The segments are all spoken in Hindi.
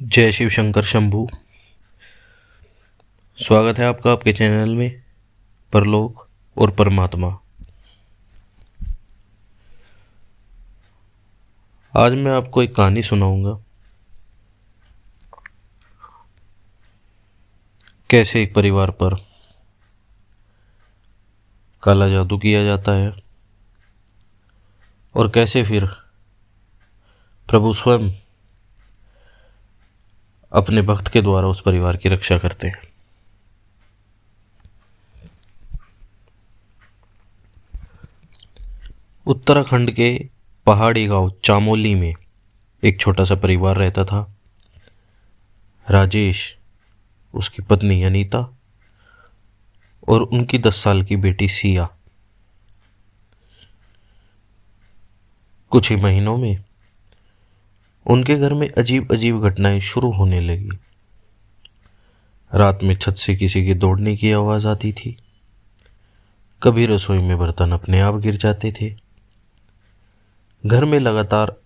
जय शिव शंकर शंभू। स्वागत है आपका आपके चैनल में परलोक और परमात्मा। आज मैं आपको एक कहानी सुनाऊंगा, कैसे एक परिवार पर काला जादू किया जाता है और कैसे फिर प्रभु स्वयं अपने भक्त के द्वारा उस परिवार की रक्षा करते हैं। उत्तराखंड के पहाड़ी गांव चामोली में एक छोटा सा परिवार रहता था। राजेश, उसकी पत्नी अनीता और उनकी 10 साल की बेटी सिया। कुछ ही महीनों में उनके घर में अजीब अजीब घटनाएं शुरू होने लगी। रात में छत से किसी के दौड़ने की आवाज आती थी। कभी रसोई में बर्तन अपने आप गिर जाते थे। घर में लगातार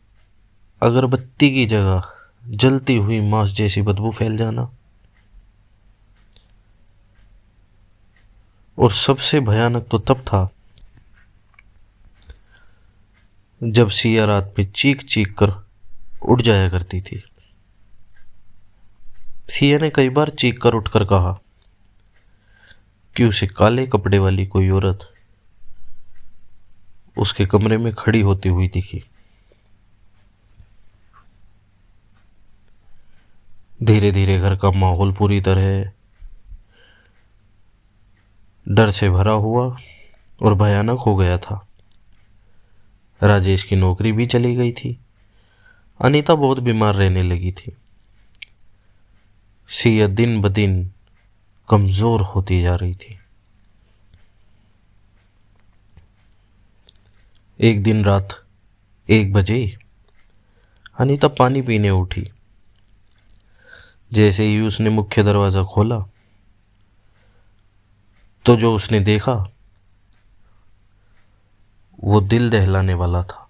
अगरबत्ती की जगह जलती हुई मांस जैसी बदबू फैल जाना। और सबसे भयानक तो तब था जब सिया रात में चीख चीख कर उठ जाया करती थी। सिया ने कई बार चीख कर उठकर कहा कि उसे काले कपड़े वाली कोई औरत उसके कमरे में खड़ी होती हुई दिखी। धीरे धीरे घर का माहौल पूरी तरह डर से भरा हुआ और भयानक हो गया था। राजेश की नौकरी भी चली गई थी। अनीता बहुत बीमार रहने लगी थी। सिया दिन ब दिन कमजोर होती जा रही थी। एक दिन रात 1 बजे अनीता पानी पीने उठी। जैसे ही उसने मुख्य दरवाजा खोला तो जो उसने देखा वो दिल दहलाने वाला था।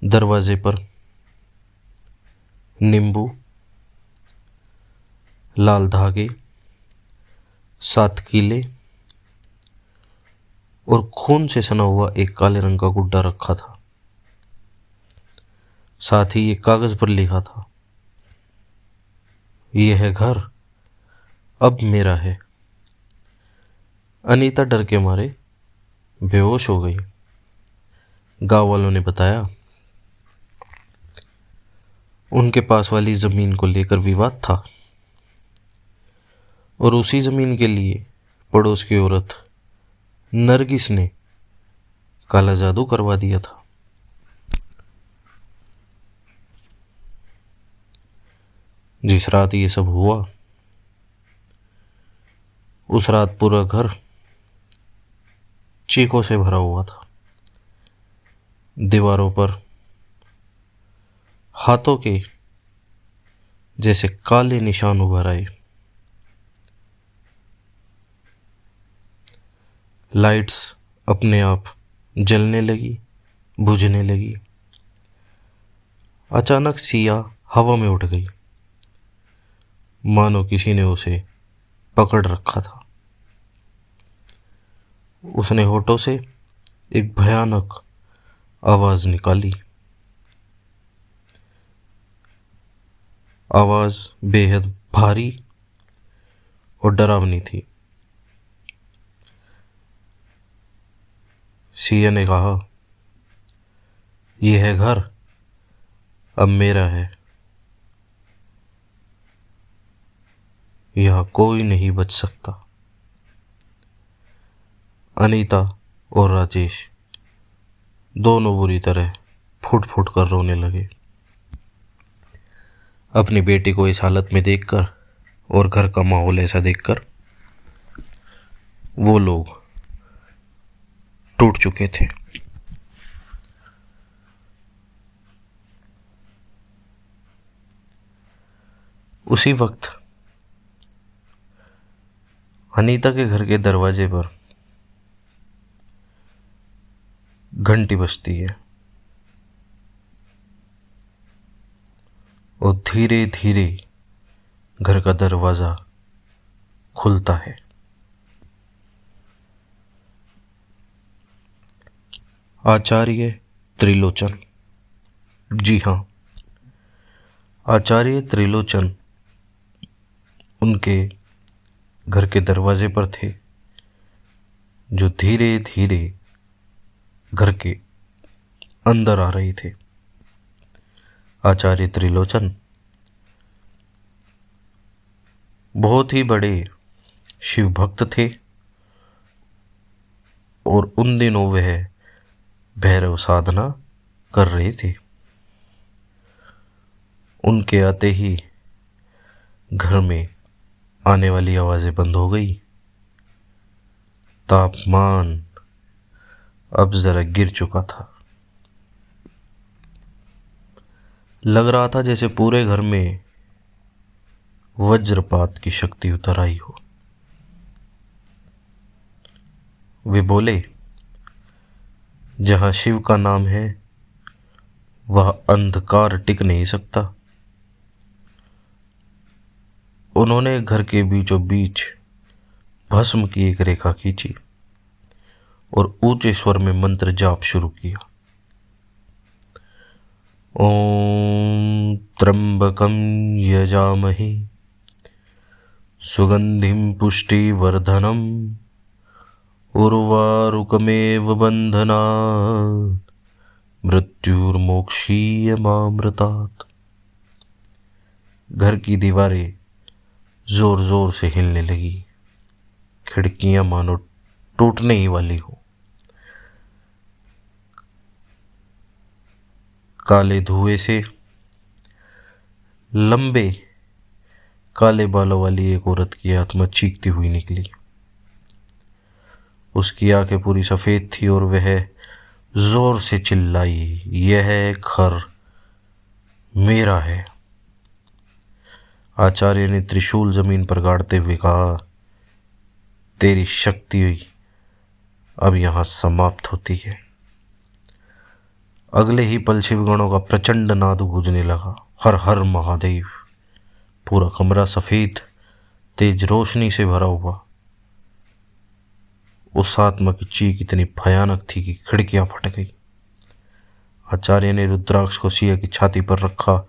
दरवाजे पर नींबू, लाल धागे, 7 कीले और खून से सना हुआ एक काले रंग का गुड्डा रखा था। साथ ही एक कागज पर लिखा था, यह घर अब मेरा है। अनीता डर के मारे बेहोश हो गई। गांव वालों ने बताया उनके पास वाली जमीन को लेकर विवाद था और उसी जमीन के लिए पड़ोस की औरत नरगिस ने काला जादू करवा दिया था। जिस रात ये सब हुआ उस रात पूरा घर चीखों से भरा हुआ था। दीवारों पर हाथों के जैसे काले निशान उभर आए। लाइट्स अपने आप जलने लगी, बुझने लगी। अचानक सिया हवा में उठ गई, मानो किसी ने उसे पकड़ रखा था। उसने होठों से एक भयानक आवाज निकाली। आवाज बेहद भारी और डरावनी थी। सिया ने कहा, यह घर अब मेरा है। यहां कोई नहीं बच सकता। अनीता और राजेश दोनों बुरी तरह फुट फुट कर रोने लगे। अपनी बेटी को इस हालत में देखकर और घर का माहौल ऐसा देखकर वो लोग टूट चुके थे। उसी वक्त अनीता के घर के दरवाजे पर घंटी बजती है। और धीरे धीरे घर का दरवाज़ा खुलता है। आचार्य त्रिलोचन। जी हाँ, आचार्य त्रिलोचन उनके घर के दरवाजे पर थे, जो धीरे धीरे घर के अंदर आ रहे थे। आचार्य त्रिलोचन बहुत ही बड़े शिव भक्त थे और उन दिनों वह भैरव साधना कर रहे थे। उनके आते ही घर में आने वाली आवाज़ें बंद हो गई। तापमान अब ज़रा गिर चुका था। लग रहा था जैसे पूरे घर में वज्रपात की शक्ति उतर आई हो। वे बोले, जहाँ शिव का नाम है वह अंधकार टिक नहीं सकता। उन्होंने घर के बीचों बीच भस्म की एक रेखा खींची और ऊंचे स्वर में मंत्र जाप शुरू किया। ओम त्र्यंबकं यजामहे सुगंधिं पुष्टिवर्धनम् उर्वारुकमेव बंधनात् मृत्युर्मोक्षीयमामृतात्। घर की दीवारें जोर जोर से हिलने लगी, खिड़कियां मानो टूटने ही वाली हो। काले धुएं से लंबे काले बालों वाली एक औरत की आत्मा चीखती हुई निकली। उसकी आंखें पूरी सफेद थी और वह जोर से चिल्लाई, यह घर मेरा है। आचार्य ने त्रिशूल जमीन पर गाड़ते हुए कहा, तेरी शक्ति अब यहां समाप्त होती है। अगले ही पल शिवगणों का प्रचंड नाद गूंजने लगा, हर हर महादेव। पूरा कमरा सफेद तेज रोशनी से भरा हुआ। उस आत्मा की चीख इतनी भयानक थी कि खिड़कियां फट गई। आचार्य ने रुद्राक्ष को सिया की छाती पर रखा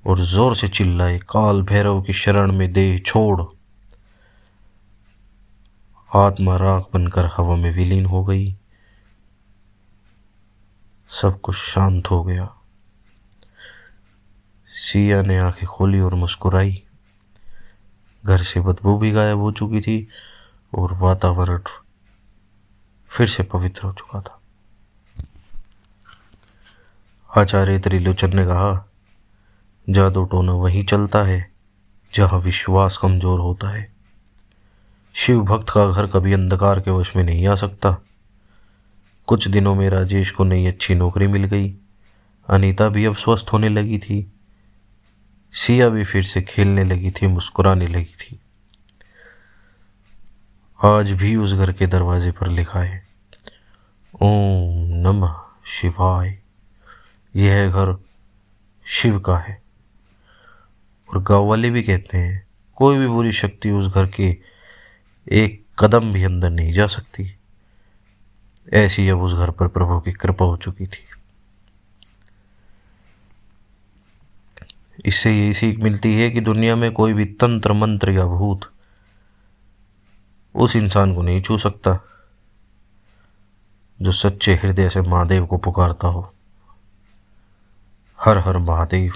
और जोर से चिल्लाए, काल भैरव की शरण में देह छोड़। आत्मा राख बनकर हवा में विलीन हो गई। सब कुछ शांत हो गया। सिया ने आंखें खोली और मुस्कुराई। घर से बदबू भी गायब हो चुकी थी और वातावरण फिर से पवित्र हो चुका था। आचार्य त्रिलोचन ने कहा, जादू टोना वहीं चलता है जहां विश्वास कमजोर होता है। शिव भक्त का घर कभी अंधकार के वश में नहीं आ सकता। कुछ दिनों में राजेश को नई अच्छी नौकरी मिल गई। अनीता भी अब स्वस्थ होने लगी थी। सिया भी फिर से खेलने लगी थी, मुस्कुराने लगी थी। आज भी उस घर के दरवाजे पर लिखा है, ओम नमः शिवाय। यह घर शिव का है। और गांव वाले भी कहते हैं, कोई भी बुरी शक्ति उस घर के एक कदम भी अंदर नहीं जा सकती। ऐसी अब उस घर पर प्रभु की कृपा हो चुकी थी। इससे यही सीख मिलती है कि दुनिया में कोई भी तंत्र मंत्र या भूत उस इंसान को नहीं छू सकता जो सच्चे हृदय से महादेव को पुकारता हो। हर हर महादेव।